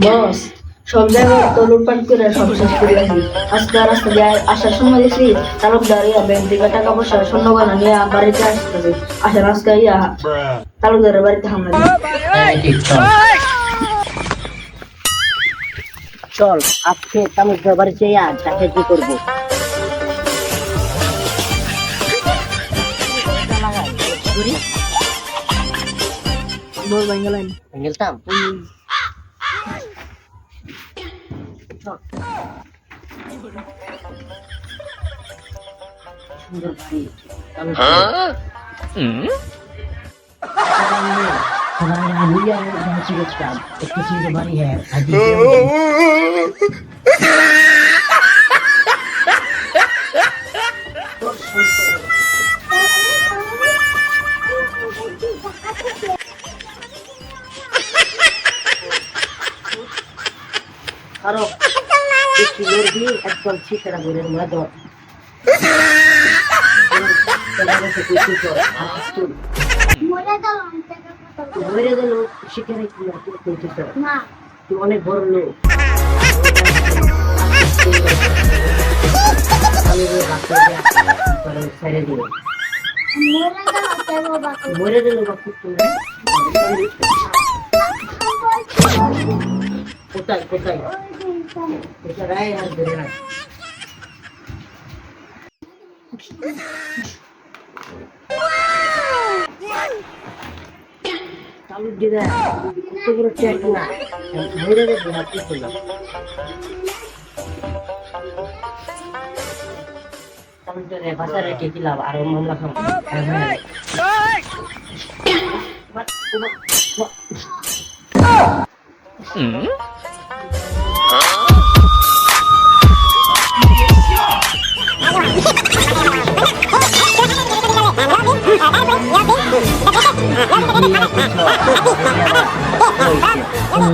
বস, সব জায়গায় তো লুটপাট করে সব শেষ করে রাখি। আজকে রাস্তা দিয়ে আসার সময় দেখছি তালুকদার ব্যাংক থেকে টাকা পয়সা স্বর্ণ গয়না নিয়ে বাড়িতে আসতেছে। আসার আজকে তালুকদারের বাড়িতে হামলা দিছে। হ্যাঁ ঠিক চল চল আজকে তালুকদার বাড়িতে ডাকাতি করবো। বল বাঙ্গালাইন গেলতাম সুন্দর বাড়ি বাড়ি হ্যাঁ আরো একটু লড়বি একদম ছিটারা করে দর মরে গেল সেখানে কি তুই অনেক বড় লোক ছেড়ে দিল মরে গেল কোথায় কোথায় রায় আর ধরে রাখ চালু দিদা কত বড় চেক না মরে গেছে না কি করলাম চালু দিদা বাজার রেখে দিলাম আর মামলা খাবো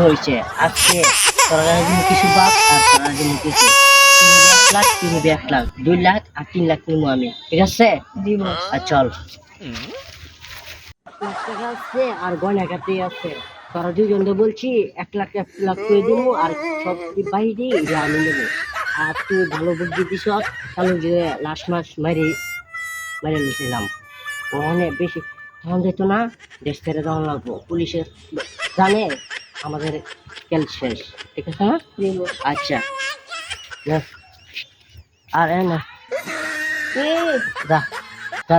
হয়েছে আজকে তোরা কিছু বাপ আর তোরা জন্য কিছু 1 লাখ তুমি 1 লাখ 2 লাখ আর 3 লাখ নিবো আমি ঠিক আছে আর চল টাকা আছে আর গয়না কাটি আছে তোরা দুজন বলছি 1 লাখ করে দিব আর সব বাইরে আমি নেবো আর তুই ভালো বুদ্ধি দিস তাহলে যে লাস্ট মাস মেরে নিয়েছিলাম অনেক বেশি তখন যেত না দেশ ছেড়ে যাওয়া লাগবো পুলিশে জানে আমাদের খেল শেষ ঠিক আছে না আচ্ছা আর না যা